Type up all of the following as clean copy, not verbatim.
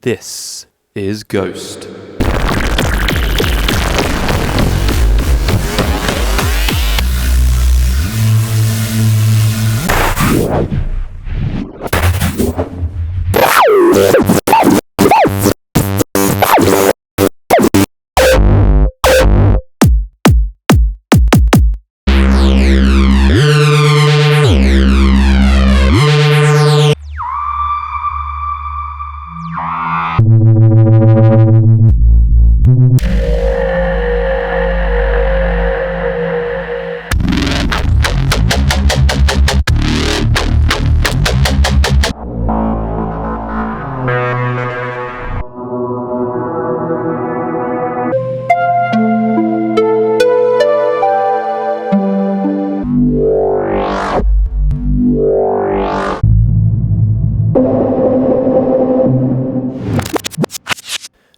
This is Ghost.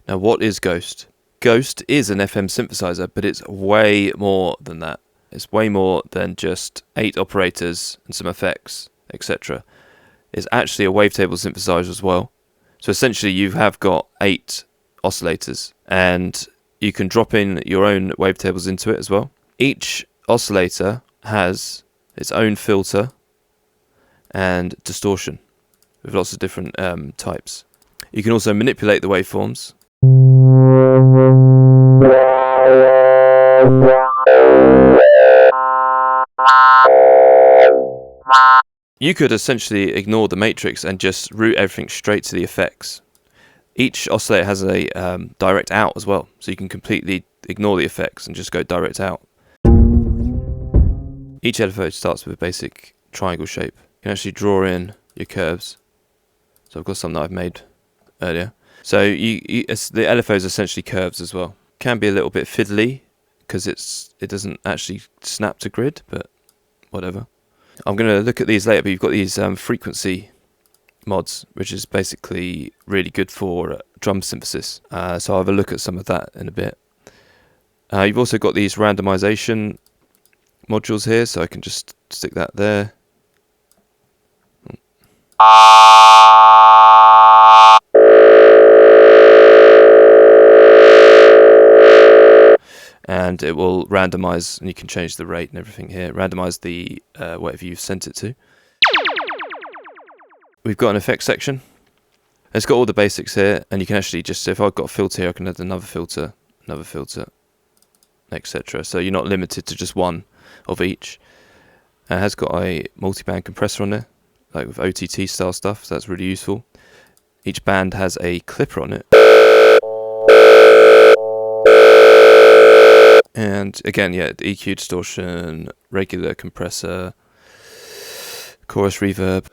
Now, what is Ghost? Ghost is an FM synthesizer, but it's way more than that. It's way more than just 8 operators and some effects, etc. It's actually a wavetable synthesizer as well. So essentially you have got 8 oscillators, and you can drop in your own wavetables into it as well. Each oscillator has its own filter and distortion with lots of different types. You can also manipulate the waveforms. You could essentially ignore the matrix and just route everything straight to the effects. Each oscillator has a direct out as well, so you can completely ignore the effects and just go direct out. Each Lfos starts with a basic triangle shape. You can actually draw in your curves. So I've got some that I've made earlier. So the Lfos is essentially curves as well. Can be a little bit fiddly because it doesn't actually snap to grid, but whatever. I'm going to look at these later, but you've got these frequency mods, which is basically really good for drum synthesis. So I'll have a look at some of that in a bit. You've also got these randomization modules here, so I can just stick that there. And it will randomize, and you can change the rate and everything here. Randomize the whatever you've sent it to. We've got an effects section. It's got all the basics here, and you can actually just, if I've got a filter here, I can add another filter, etc. So you're not limited to just one of each. It has got a multi-band compressor on there, like with OTT style stuff, so that's really useful. Each band has a clipper on it. And again, yeah, EQ, distortion, regular compressor, chorus reverb.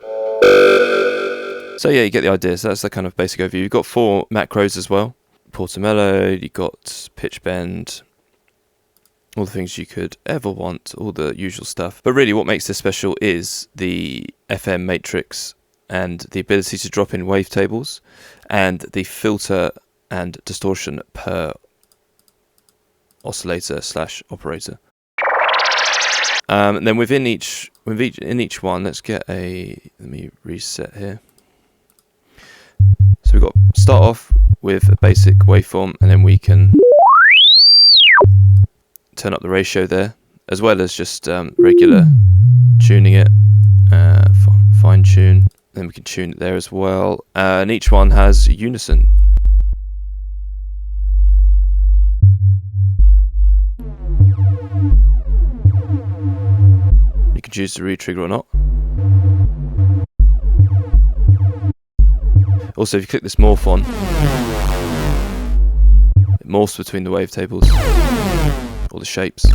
So yeah, you get the idea. So that's the kind of basic overview. You've got 4 macros as well. Portamelo, you've got pitch bend, all the things you could ever want, all the usual stuff. But really what makes this special is the FM matrix and the ability to drop in wavetables and the filter and distortion per oscillator / operator. And then in each one, let's get let me reset here. So we've got start off with a basic waveform, and then we can turn up the ratio there, as well as just regular tuning it, fine tune. Then we can tune it there as well. And each one has unison. You can choose to re-trigger or not. Also, if you click this morph on, it morphs between the wavetables, or the shapes.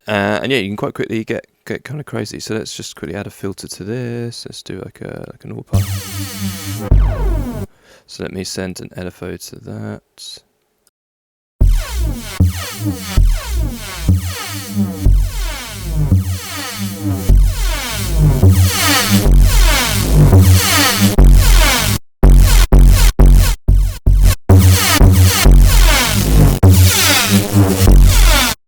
And yeah, you can quite quickly get kind of crazy. So let's just quickly add a filter to this. Let's do like an all part. So let me send an LFO to that.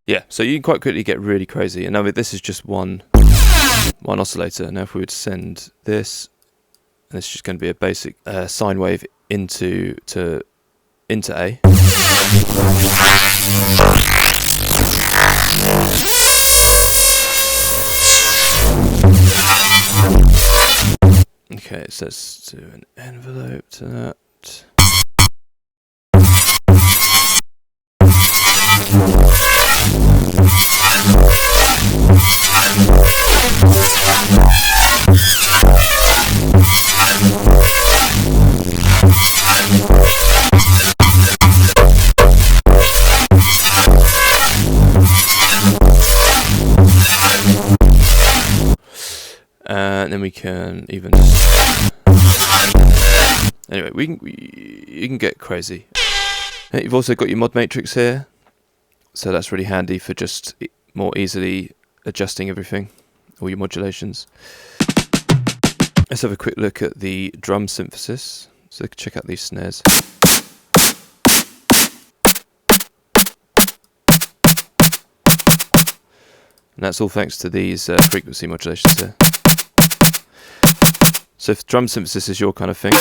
Yeah, Yeah, so you can quite quickly get really crazy. And now this is just one oscillator. Now if we would send this, and it's just going to be a basic sine wave into A. Okay, so let's do an envelope to that. And then we can even anyway, you can get crazy. You've also got your mod matrix here, so that's really handy for just more easily adjusting everything, all your modulations. Let's have a quick look at the drum synthesis. So check out these snares. And that's all thanks to these frequency modulations here. So if drum synthesis is your kind of thing,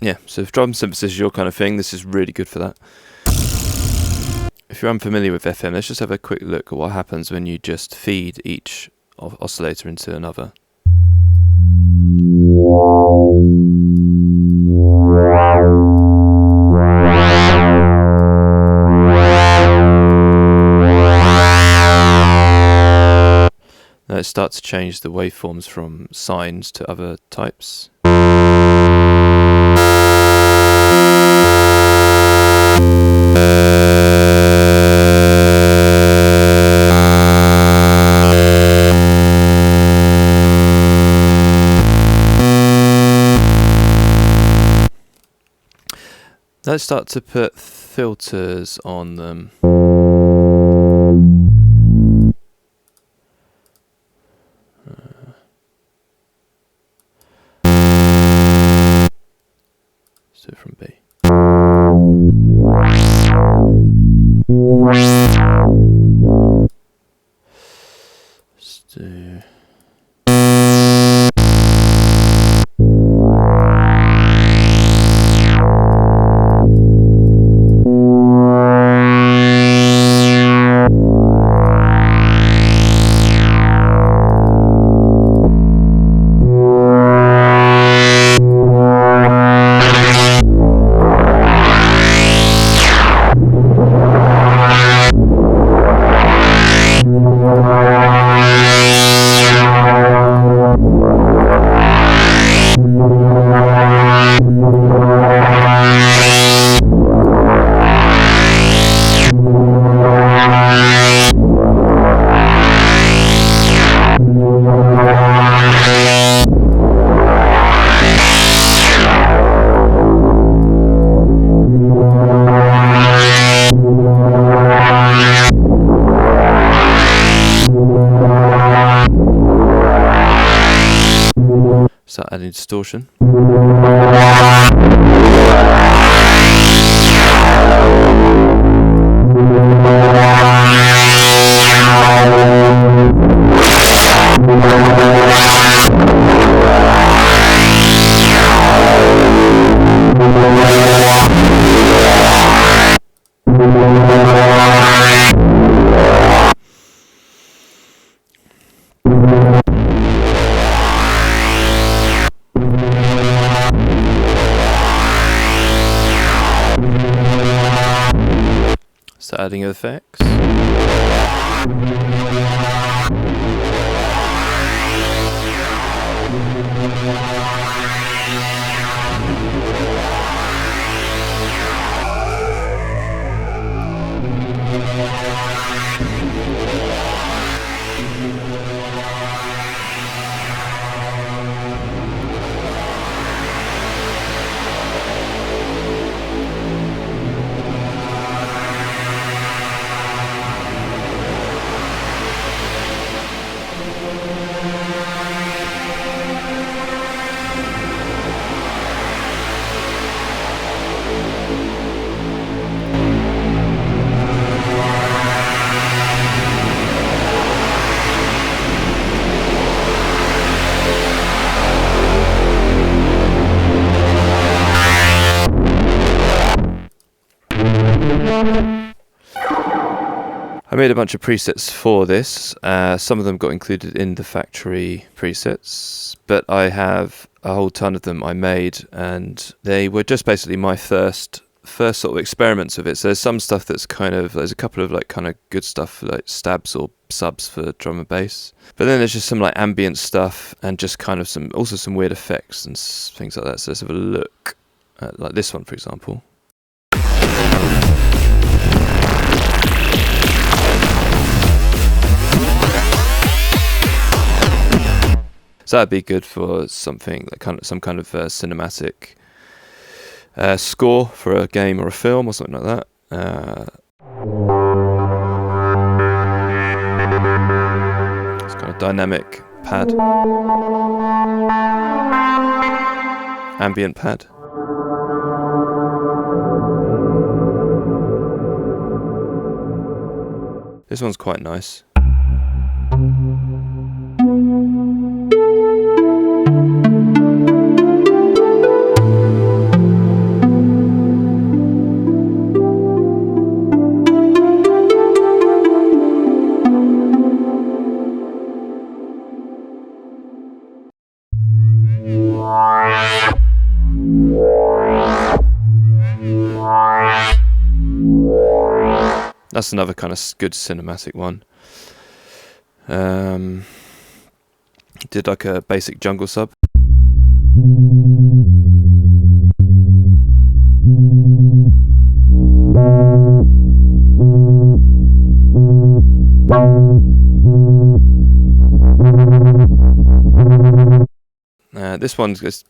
yeah, so if drum synthesis is your kind of thing, this is really good for that. If you're unfamiliar with FM, let's just have a quick look at what happens when you just feed each oscillator into another. Now it starts to change the waveforms from sines to other types. Let's start to put filters on them. Let's do it from B. Let's do... Start adding distortion. Start adding effects. I made a bunch of presets for this. Some of them got included in the factory presets, but I have a whole ton of them I made, and they were just basically my first sort of experiments of it. So there's some stuff that's there's a couple of like kind of good stuff like stabs or subs for drum and bass, but then there's just some like ambient stuff and just kind of some weird effects and things like that. So let's have a look at like this one, for example. So that'd be good for something like some kind of cinematic score for a game or a film or something like that. It's kind of dynamic pad, ambient pad. This one's quite nice. That's another kind of good cinematic one. Did like a basic jungle sub.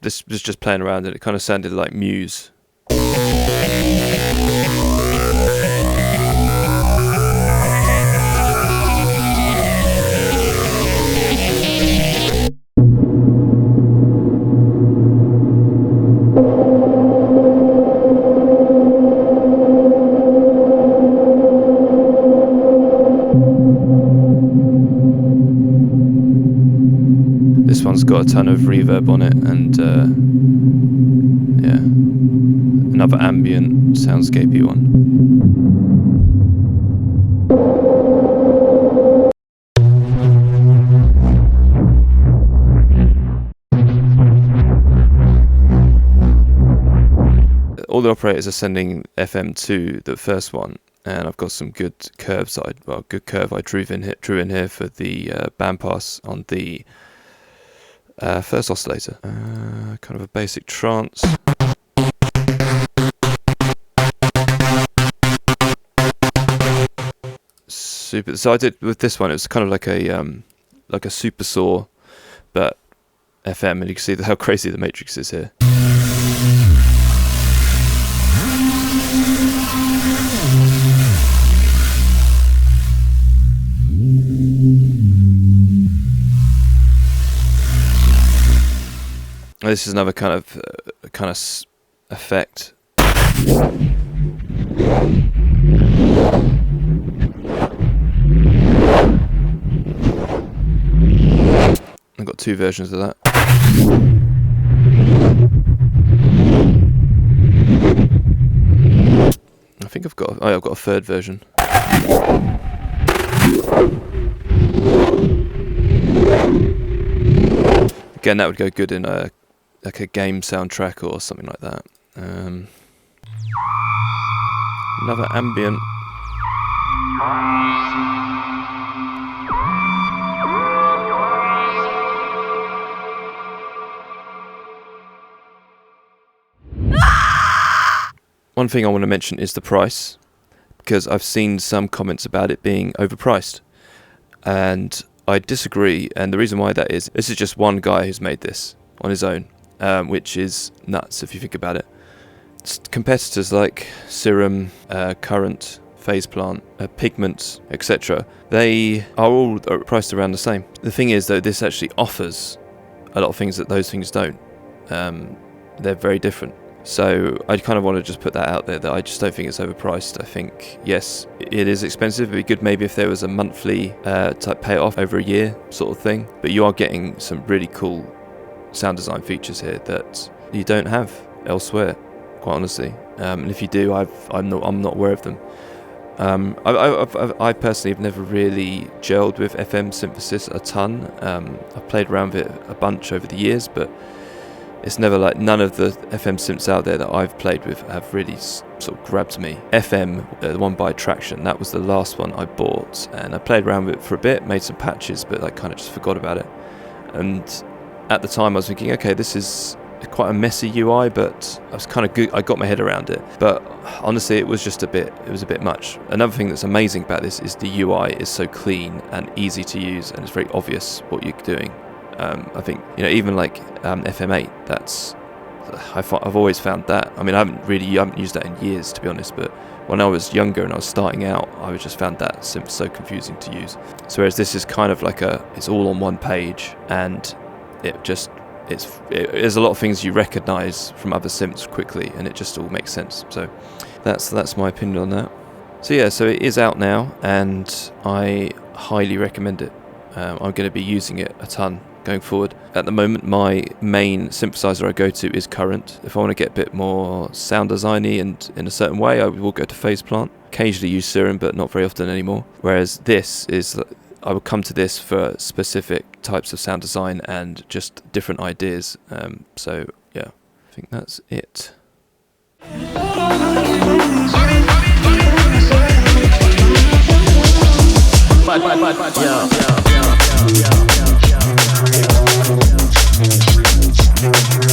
This was just playing around and it kind of sounded like Muse. This one's got a ton of reverb on it, and yeah, another ambient soundscapey one. All the operators are sending FM2, the first one, and I've got some good curves. Good curve I drew in here for the bandpass on the first oscillator. Kind of a basic trance. Super. So I did with this one. It was kind of like a super saw, but FM, and you can see how crazy the matrix is here. This is another kind of effect. I've got two versions of that. I think I've got a third version. Again, that would go good in a game soundtrack or something like that. Another ambient. One thing I want to mention is the price, because I've seen some comments about it being overpriced, and I disagree. And the reason why that is, this is just one guy who's made this on his own. Which is nuts if you think about it. Competitors like Serum, Current, Phase Plant, Pigment, etc., they are all priced around the same. The thing is, though, this actually offers a lot of things that those things don't. They're very different. So I kind of want to just put that out there, that I just don't think it's overpriced. I think, yes, it is expensive. It'd be good maybe if there was a monthly type pay it off over a year sort of thing. But you are getting some really cool sound design features here that you don't have elsewhere. quite honestly. And if you do, I'm not aware of them. I personally have never really gelled with FM synthesis a ton. I've played around with it a bunch over the years, but it's never like, none of the FM synths out there that I've played with have really sort of grabbed me. FM, the one by Traction, that was the last one I bought, and I played around with it for a bit, made some patches, but I kind of just forgot about it. And at the time I was thinking, okay, this is quite a messy UI, but I was kind of good. I got my head around it, but honestly, it was a bit much. Another thing that's amazing about this is the UI is so clean and easy to use, and it's very obvious what you're doing. I think, even like FM8, I've always found that. I mean, I haven't used that in years, to be honest, but when I was younger and I was starting out, I just found that synth so confusing to use. So whereas this is kind of like it's all on one page, and there's a lot of things you recognise from other synths quickly, and it just all makes sense. So that's my opinion on that. So yeah, so it is out now, and I highly recommend it. I'm going to be using it a ton going forward. At the moment, my main synthesizer I go to is Current. If I want to get a bit more sound designy and in a certain way, I will go to Phase Plant. Occasionally use Serum, but not very often anymore. Whereas this is, I would come to this for specific types of sound design and just different ideas. So yeah, I think that's it. Yeah.